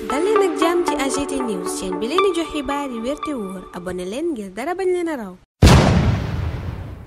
dal leen ak jàmm ci AGT News chaîne bi leen di jox xibaar yi wér te wóor abonné leen ngir dara bañ leen a raw.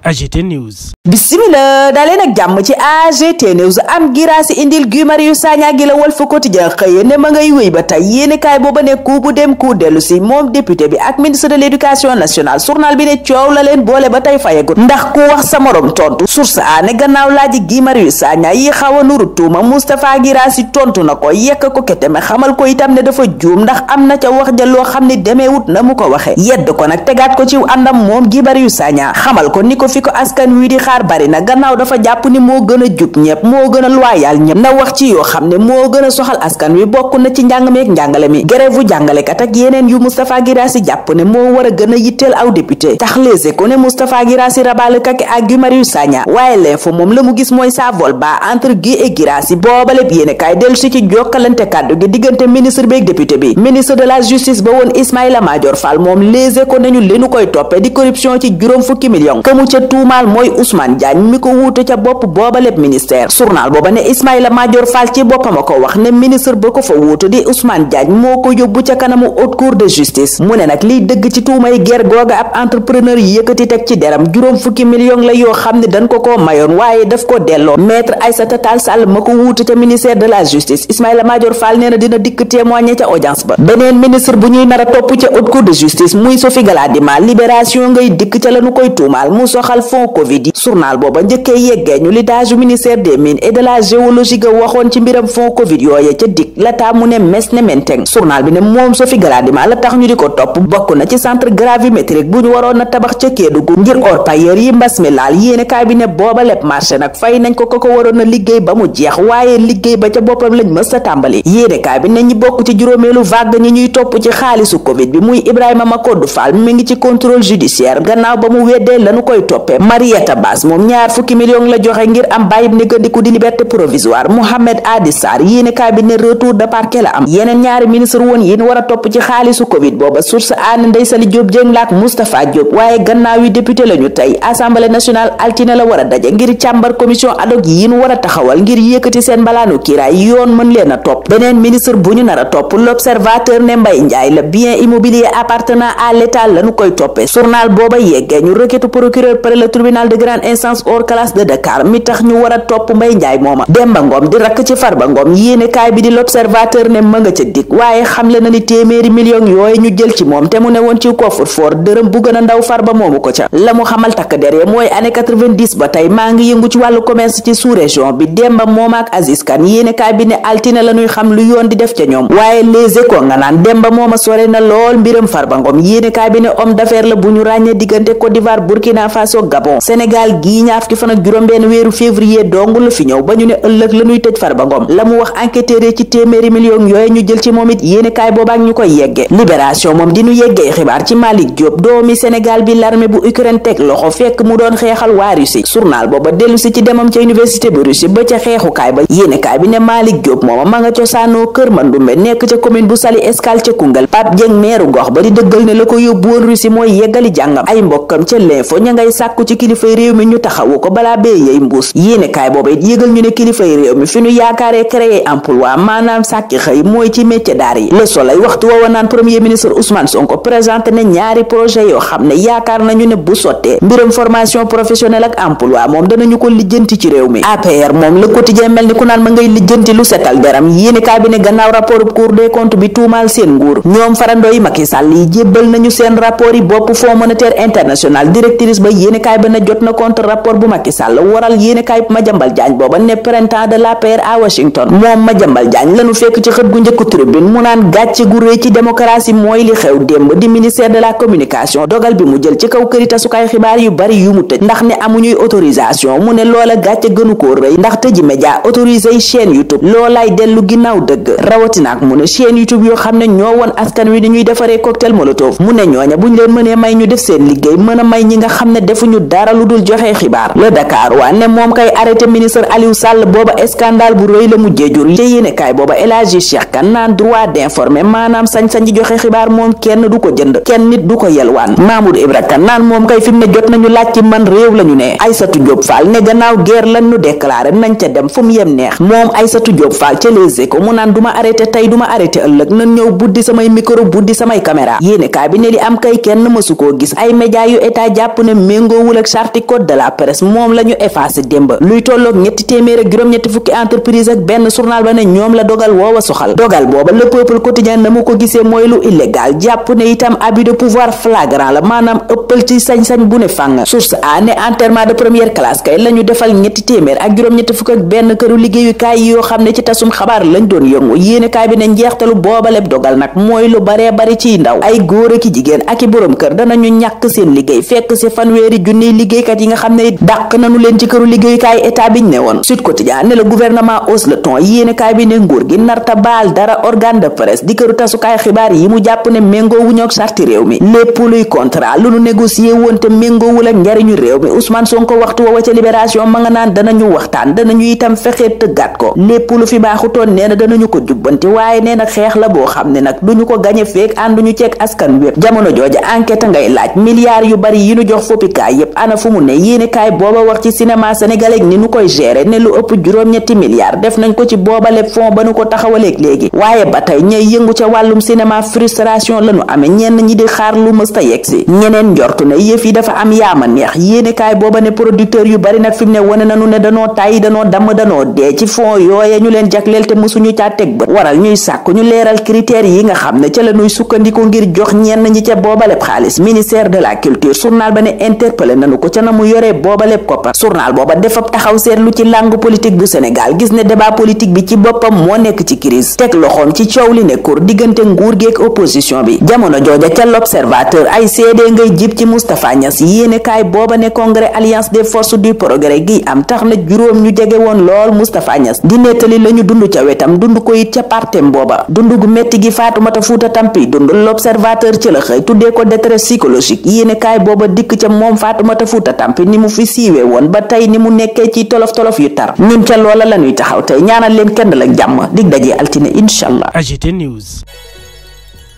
AGT News. Bismillah daleen ak jàmm ci AGT News. am giraasi indil Guy Marius Sagna gi la Walf Quotidien xëye ne ma ngay wéy ba tey yéenekaay booba ne ku bu dem ku dellu si moom député bi ak ministre de l'éducation nationale journal bi ne coow la leen boole ba tey fayagut ndax ku wax sa morom tontu source a ne gannaaw laaji Guy Marius Sagna yi xaw a nuru tuuma Moustapha Guirassy tontu na ko yekk ko keteme xamal ko itam ne dafa juum ndax am na ca wax ja loo xam ne demeewut na mu ko waxe yedd ko nag tegaat ko ci àndam moom Guy Marius Sagna xamal ko ni ko fi ko askan wi di xaar bari na gannaaw dafa jàpp ni moo gën a jub ñëpp moo gën a loyal ñëpp na wax ci yoo xam ne moo gën a soxal askan wi bokk na ci njàng mi ak njàngale mi grève bu jàngalekat ak yeneen yu Moustapha Guirassy jàpp ne moo war a gën a yitteel aw député tax léegi ko ne Moustapha Guirassy rabale kaki ak Guy Marius Sagna waaye l'info moom la mu gis mooy ça vole bas entre Guy et Guirassy boobaleb yéene kaay dellu si ci jokkalante kàddu gi diggante ministre bi ak député bi ministre de la justice ba woon Ismaïla Madior Fall moom léegi ko nañu leenu koy toppe di corruption ci juróom fukki millions ka mu ca tuumaal mooy Ousmane Diagne mi ko wuute ca bopp boobaleb ministère journal booba ne Ismaïla Madior Fall ci boppam a ko wax ne ministre ba ko fa wuutu di Ousmane Diagne moo ko yóbbu ca kanamu haute cour de justice mu ne nag liy dëgg ci tuumay ger googa ab entrepreneur yi yëkkati teg ci deram juróom fukki millions la yoo xam ne dañ ko koo mayoon waaye daf ko delloo maître Aïssata Tall Sall ma ko wuutu ca ministère de la justice Ismaïla Madior Fall nee na dina dikk témoigner ca audience ba beneen ministre bu ñuy nar a topp ca haute cour de justice muy Sophie Gladima libération ngay dikk ca lañu koy tuumaal mu soxal fond covid yi journal booba njëkkee yeggee ñu li daaju ministère des mines et de la géologie ga waxoon ci mbiram fond covid yooye ca dik la taa mu ne mes ne menteng journal bi ne moom Sophie Gladima la tax ñu di ko topp bokk na ci centre gravimétrique bu ñu waroon na tabax ca Kédougou ngir orpailleurs yi mbas mi laal yéene kaay bi ne booba lépp marché nag fay nañ ko waroon a liggéey ba mu jeex waaye liggéey ba ca boppam lañ mës a tàmbali yéene kaay bi ne ñi bokk ci juróomeelu vague ñi ñuy topp ci xaalisu covid bi muy Ibrahima Makodou Fall mi ngi ci contrôle judiciaire gannaaw ba mu weddee lañu koy toppee Marietta Bass moom ñaar fukki millions la joxe ngir am bàyyib négandiku di liberté provisoire Mohamed Adi Sarr yéene kaay bi ne retour de parquet la am yeneen ñaari ministre woon yéen war a topp ci xaalisu covid booba source aane Ndeye Saly Diop Dieng laak Moustapha Diop waaye gannaaw yi député lañu tey assemblée nationale altine la war a daje ngir càmbar commission ad hoc yi war a taxawal ngir yëkkati seen mbalaanu kiiraay yoon mën leen a topp beneen ministre bu ñu nar a topp l'observateur ne Mbaye Ndiaye la bien immobilier appartenant à l'état lañu koy toppee journal booba yeggee ñu requête procureur près le tribunal de grande instance hors classe de Dakar mi tax ñu war a topp Mbaye Ndiaye mooma Demba Ngom di rakk ci Farba Ngom yéene kaay bi di l'observateur ne ma nga ca dik waaye xamle na ni téeméeri millions yooyu ñu jël ci moom te mu ne woon ci coffre-fort dërëm bu gën a ndaw Farba moomu ko ca la mu xamal takk deree mooy année 90 ba tey maa ngi yëngu ci wàllu commerce ci sous-région bi Demba moom ak Aziz Kane yéene kaay bi ne altine la ñuy xam lu yoon di def ca ñoom waaye les échos nga naan Demba mooma sore na lool mbiram Farba Ngom yéene kaay bi ne homme d'affaires la bu ñu ràññee diggante Côte d'Ivoire Burkina Faso Gabon Sénégal gii ñaar fukki fan ak juróom-benn weeru février dong la fi ñëw ba ñu ne ëllëg la ñuy tëj Farba Ngom la mu wax enquêteur ci téeméeri millions yooyu ñu jël ci moom it yéene kaay boobaak ñu koy yegge libération moom di ñu yeggee xibaar ci Malick Diop doomi Sénégal bi l'armée bu Ukraine teg loxo fekk mu doon xeexal waa Russie journal booba dellu si ci demam ca université bu Russie ba ca xeexukaay ba yéene kaay bi ne Malick Diop mooma ma nga cosaanoo Kër Mandumbe nekk ca commune bu Saly Escale ca Koungheul Pape Dieng meeru gox ba di dëggal ne la ko yóbbu woon Russie mooy yeggali jàngam ay mbokkam ca l'info ña ngay sàkku ci kilifay réew mi ñu taxawu ko balaa bee yey mbuus yéene kaay booba it yëgal ñu ne kilifay réew mi fi ñu yaakaaree créer emploi maanaam sàkki xëy mooy ci métier d'art yi Le Soleil waxtu woowa naan premier ministre Ousmane Sonko présenté ne ñaari projet yoo xam ne yaakaar nañu ne bu sottee mbiram formation professionnelle ak emploi moom danañu ko lijjanti ci réew mi APR moom Le Quotidien mel ni ku naan ma ngay lijjanti lu setal deram yéene kaay bi ne gannaaw rapport Cour des comptes bi tuumaal seen nguur ñoom farandoo yi Macky Sall yi jébbal nañu seen rapport yi bopp Fonds monétaire international directrice ba yéene kaay ba ne jot na contre rapport bu Macky Sall waral yéene kaay Madiambal Diagne booba ne printemps de l'APR à Washington moom Madiambal Diagne lañu fekk ci xët gu njëkku tribune mu naan gàcce gu rëy ci démocratie mooy li xew démb di ministère de la communication dogal bi mu jël ci kaw këri tasukaay xibaar yu bari yu mu tëj ndax ne amuñuy autorisation mu ne loola gàcce gënu koo rëy ndax tëji média autorisé yi chaîne YouTube loolaay dellu ginnaaw dëgg rawatinaak mu ne chaîne YouTube yoo xam ne ñoo woon askan wi ni ñuy defaree cocktail molotov mu ne ñooña buñ leen mënee may ñu def seen liggéey mën a may ñi nga xam ne defuñu defuñu dara lu dul joxe xibaar. Le Dakar waa ne moom kay arrêté ministre Aliou Sall booba scandale bu rëy la mujjee jur te yéene kaay booba El Hadji Cheikh Kane naan droit d'informer maanaam sañ-sañ ji joxe xibaar moom kenn du ko jënd kenn nit du ko yelwaan. Mamoudou Ibra Kane naan moom kay fi mu ne jot nañu laaj ci man réew lañu ne. Aïssatou Diop Fall ne gannaaw guerre lan nu déclaré nañ ca dem fu mu yem neex moom Aïssatou Diop Fall ca Les Échos mu naan duma arrêté tey duma arrêté ëllëg nan ñëw buddi samay micro buddi samay caméra. yéene kaay bi ne li am kay kenn mësu koo gis ay média yu état jàpp ne méngoowul ak charte code de la presse moom la ñu effacé démb luy tolloog ñetti téeméer ak juróom-ñetti fukki entreprise ak benn journal ba ne ñoom la dogal woowa soxal dogal booba le peuple quotidien na mu ko gisee mooy lu illégal jàpp ne itam abus de pouvoir flagrant la maanaam ëppal ci sañ-sañ bu ne fàng. source a ne enterrement de première classe kay la ñu defal ñetti téeméer ak juróom-ñetti fukk ak benn këru liggéeyukaay yoo xam ne ci tasum xabaar lañ doon yëngu yéene kaay bi ne njeextalu booba lépp dogal nag mooy lu baree bari ciy ndaw ay góor ak i jigéen ak i borom kër danañu ñàkk seen liggéey fekk si fanweeri junniy liggéeykat yi nga xam ne dàq nañu leen ci këru liggéeyukaay état biñ ne woon. Sud Quotidien ne le gouvernement hausse le ton yéene kaay bi ne nguur gi narta baal dara organe de presse di këru tasukaay xibaar yi mu jàpp ne méngoo wuñu ak sarti réew mi lépp luy contrat lu nu négocié woon te méngoowul ak njariñu réew mi Ousmane Sonko waxtu woowa ca Libération ma nga naan danañu waxtaan danañu itam fexe tëggaat ko lépp lu fi baaxutoon nee na danañu ko jubbanti waaye nee na xeex la boo xam ne nag duñu ko gañe feek ànduñu ceeg askan wépp jamono jooja enquête ngay laaj milliards yu bari yi nu jox foppikaay yépp ana fu mu ne yéene kaay booba wax ci cinéma sénégalais ni nu koy gérer ne lu ëpp juróom-ñetti milliards def nañ ko ci booba lépp fond ba nu ko taxawaleeg léegi waaye ba tey ñay yëngu ca wàllum cinéma frustration lañu amee ñenn ñi di xaar lu mësta yegsi ñeneen njortu ne yëf yi dafa am yaama neex yéene kaay booba ne producteur yu bari nag fi mu ne wane nanu ne danoo tàyyi danoo damm danoo dee ci fond yooye ñu leen jagleel te mësuñu caa teg bët waral ñuy sàkku ñu leeral critères yi nga xam ne ca la ñuy sukkandiku ngir jox ñenn ñi ca boobaleb xaalis ministère de la culture journal ba ne interpellé nanu ko ca na mu yoree boobaleb koppar journal booba defab taxaw seetlu ci langue politique bu Sénégal gis ne débat politique bi ci boppam moo nekk ci crise teg loxoom ci coow li nekkur diggante nguur geek opposition bi jamono jooja ca l'observateur ay seede ngay jib ci Moustapha Niass yéene kaay booba ne congrès alliance des forces du progrès gi am tax na juróom ñu jege woon lool Moustapha Niass di nettali lañu dund ca wetam dund ko it ca partem booba dund gu metti gi Fatoumata Fouta Tampi dund l'observateur ci la xëy tuddee ko détresse psychologique yéene kaay booba dikk ca moom Fatoumata Fouta Tampi ni mu fi siiwee woon ba tey ni mu nekkee ci tolof-tolof yu tar ñun ca loola lañuy taxaw tey ñaanal leen kenn la jàmm dig dajee altine inshallah. AGT News.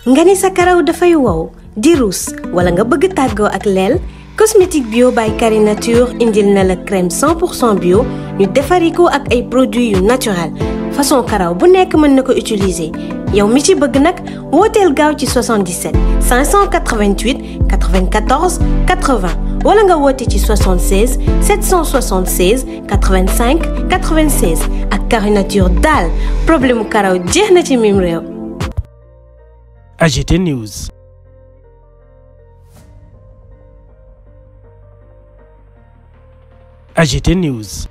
nga ni sa karaw dafay wow di ruus wala nga bëgg tàggoo ak leel cosmétique bio by Carinature indil na la crème 100% bio ñu defari ko ak ay produits yu naturel façon karaw bu nekk mën na ko utiliser yow mi ci bëgg nag wooteel gaaw ci 77 588 94 80 wala nga woote ci 76 776 85 96 ak Carinature daal problème karaw jeex na ci mim réew. AGT News. AGT News.